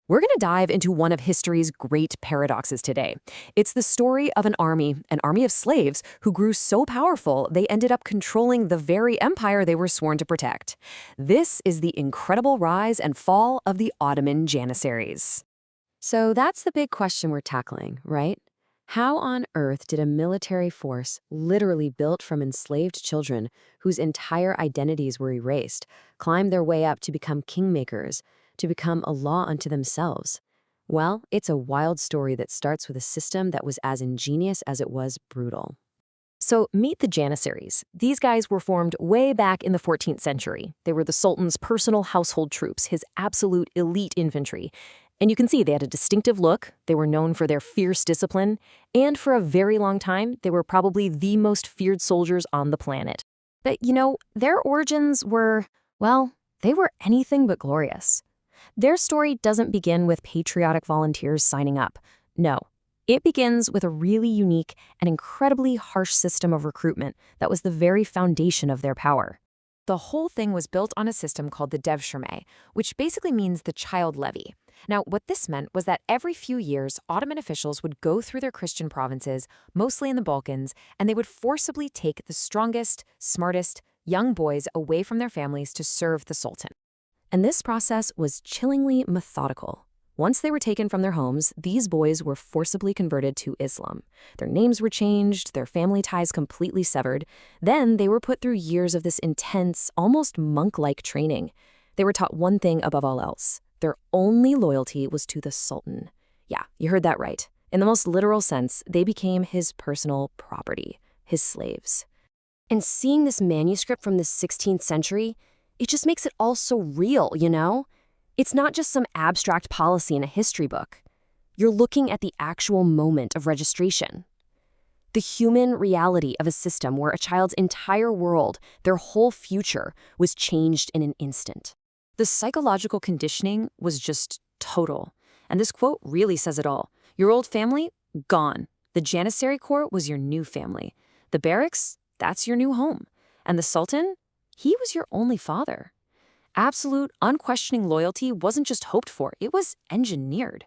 We're going to dive into one of history's great paradoxes today. It's the story of an army of slaves who grew so powerful they ended up controlling the very empire they were sworn to protect. This is the incredible rise and fall of the Ottoman Janissaries. So that's the big question we're tackling, right? How on earth did a military force, literally built from enslaved children whose entire identities were erased, climb their way up to become kingmakers, to become a law unto themselves? Well, it's a wild story that starts with a system that was as ingenious as it was brutal. So meet the Janissaries. These guys were formed way back in the 14th century. They were the Sultan's personal household troops, his absolute elite infantry. And you can see they had a distinctive look, they were known for their fierce discipline, and for a very long time, they were probably the most feared soldiers on the planet. But, their origins were, well, they were anything but glorious. Their story doesn't begin with patriotic volunteers signing up. No, it begins with a really unique and incredibly harsh system of recruitment that was the very foundation of their power. The whole thing was built on a system called the devşirme, which basically means the child levy. Now, what this meant was that every few years, Ottoman officials would go through their Christian provinces, mostly in the Balkans, and they would forcibly take the strongest, smartest, young boys away from their families to serve the Sultan. And this process was chillingly methodical. Once they were taken from their homes, these boys were forcibly converted to Islam. Their names were changed, their family ties completely severed. Then they were put through years of this intense, almost monk-like training. They were taught one thing above all else. Their only loyalty was to the Sultan. Yeah, you heard that right. In the most literal sense, they became his personal property, his slaves. And seeing this manuscript from the 16th century, it just makes it all so real, It's not just some abstract policy in a history book. You're looking at the actual moment of registration. The human reality of a system where a child's entire world, their whole future, was changed in an instant. The psychological conditioning was just total. And this quote really says it all. Your old family? Gone. The Janissary Corps was your new family. The barracks? That's your new home. And the Sultan? He was your only father. Absolute, unquestioning loyalty wasn't just hoped for, it was engineered.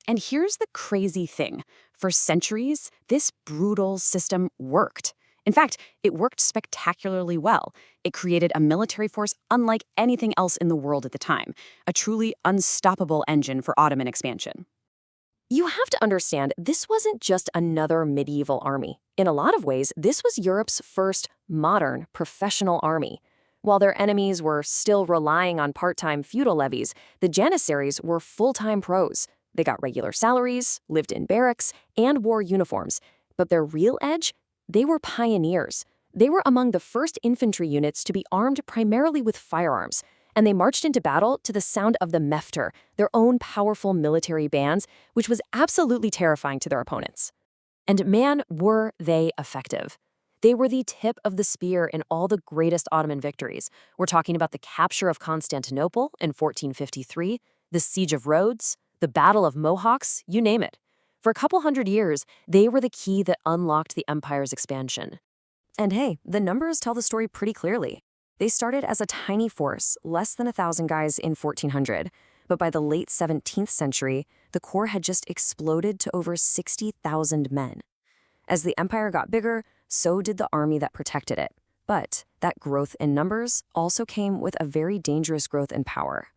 And here's the crazy thing. For centuries, this brutal system worked. In fact, it worked spectacularly well. It created a military force unlike anything else in the world at the time, a truly unstoppable engine for Ottoman expansion. You have to understand, this wasn't just another medieval army. In a lot of ways, this was Europe's first modern, professional army. While their enemies were still relying on part-time feudal levies, the Janissaries were full-time pros. They got regular salaries, lived in barracks, and wore uniforms. But their real edge? They were pioneers. They were among the first infantry units to be armed primarily with firearms, and they marched into battle to the sound of the mefter, their own powerful military bands, which was absolutely terrifying to their opponents. And man, were they effective. They were the tip of the spear in all the greatest Ottoman victories. We're talking about the capture of Constantinople in 1453, the Siege of Rhodes, the Battle of Mohawks, you name it. For a couple hundred years, they were the key that unlocked the empire's expansion. And hey, the numbers tell the story pretty clearly. They started as a tiny force, less than 1,000 guys in 1400, but by the late 17th century, the corps had just exploded to over 60,000 men. As the empire got bigger, so did the army that protected it. But that growth in numbers also came with a very dangerous growth in power.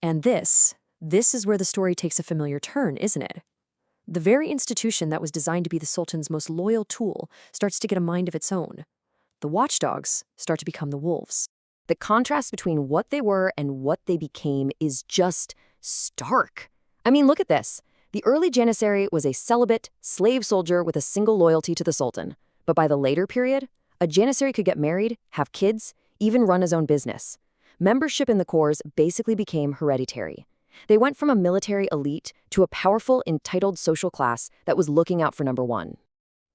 And this is where the story takes a familiar turn, isn't it? The very institution that was designed to be the Sultan's most loyal tool starts to get a mind of its own. The watchdogs start to become the wolves. The contrast between what they were and what they became is just stark. I mean, look at this. The early Janissary was a celibate, slave soldier with a single loyalty to the Sultan. But by the later period, a Janissary could get married, have kids, even run his own business. Membership in the corps basically became hereditary. They went from a military elite to a powerful, entitled social class that was looking out for number one.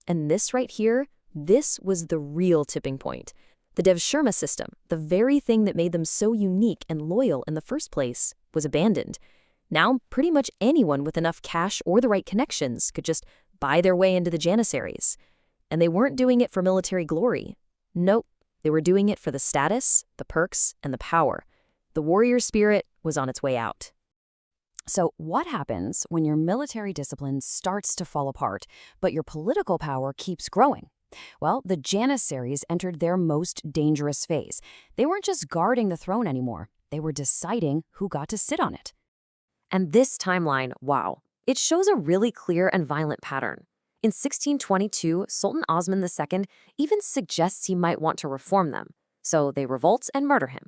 And this right here, this was the real tipping point. The devşirme system, the very thing that made them so unique and loyal in the first place, was abandoned. Now, pretty much anyone with enough cash or the right connections could just buy their way into the Janissaries. And they weren't doing it for military glory. Nope, they were doing it for the status, the perks, and the power. The warrior spirit was on its way out. So, what happens when your military discipline starts to fall apart, but your political power keeps growing? Well, the Janissaries entered their most dangerous phase. They weren't just guarding the throne anymore, they were deciding who got to sit on it. And this timeline, wow, it shows a really clear and violent pattern. In 1622, Sultan Osman II even suggests he might want to reform them, so they revolt and murder him.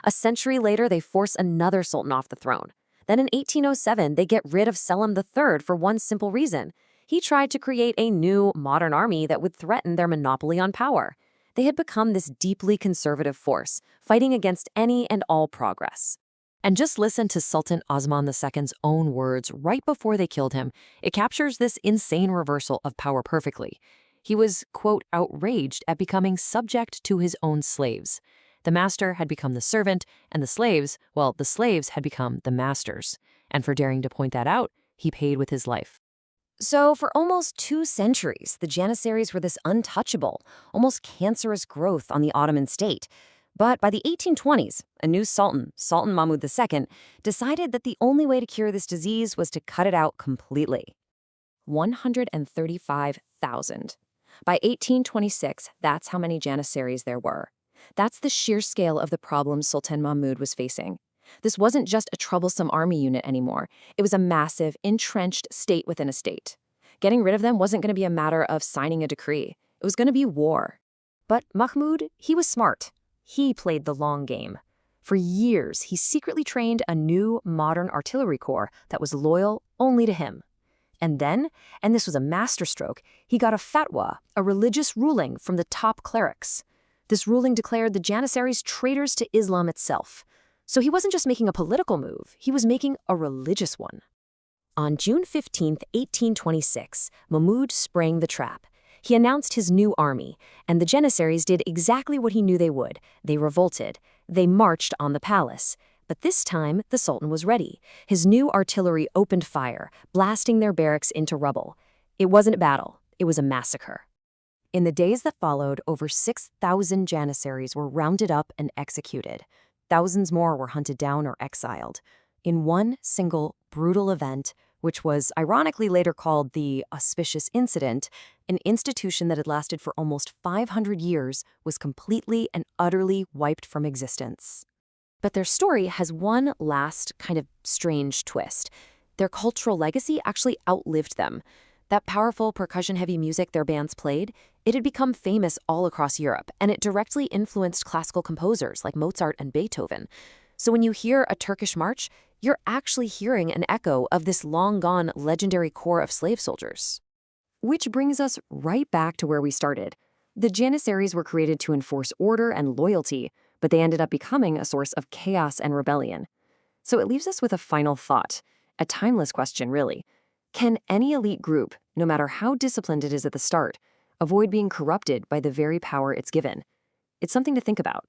A century later, they force another sultan off the throne. Then in 1807, they get rid of Selim III for one simple reason. He tried to create a new, modern army that would threaten their monopoly on power. They had become this deeply conservative force, fighting against any and all progress. And just listen to Sultan Osman II's own words right before they killed him. It captures this insane reversal of power perfectly. He was, quote, outraged at becoming subject to his own slaves. The master had become the servant, and the slaves, well, the slaves had become the masters. And for daring to point that out, he paid with his life. So for almost 2 centuries, the Janissaries were this untouchable, almost cancerous growth on the Ottoman state. But by the 1820s, a new sultan, Sultan Mahmud II, decided that the only way to cure this disease was to cut it out completely. 135,000. By 1826, that's how many Janissaries there were. That's the sheer scale of the problem Sultan Mahmud was facing. This wasn't just a troublesome army unit anymore. It was a massive, entrenched state within a state. Getting rid of them wasn't going to be a matter of signing a decree. It was going to be war. But Mahmud, he was smart. He played the long game. For years, he secretly trained a new, modern artillery corps that was loyal only to him. And then, and this was a masterstroke, he got a fatwa, a religious ruling from the top clerics. This ruling declared the Janissaries traitors to Islam itself. So he wasn't just making a political move, he was making a religious one. On June 15, 1826, Mahmud sprang the trap. He announced his new army, and the Janissaries did exactly what he knew they would. They revolted. They marched on the palace. But this time, the Sultan was ready. His new artillery opened fire, blasting their barracks into rubble. It wasn't a battle, it was a massacre. In the days that followed, over 6,000 Janissaries were rounded up and executed. Thousands more were hunted down or exiled. In one single brutal event, which was ironically later called the Auspicious Incident, an institution that had lasted for almost 500 years was completely and utterly wiped from existence. But their story has one last kind of strange twist. Their cultural legacy actually outlived them. That powerful percussion-heavy music their bands played, it had become famous all across Europe, and it directly influenced classical composers like Mozart and Beethoven. So when you hear a Turkish march, you're actually hearing an echo of this long-gone legendary corps of slave soldiers. Which brings us right back to where we started. The Janissaries were created to enforce order and loyalty, but they ended up becoming a source of chaos and rebellion. So it leaves us with a final thought, a timeless question, really. Can any elite group, no matter how disciplined it is at the start, avoid being corrupted by the very power it's given? It's something to think about.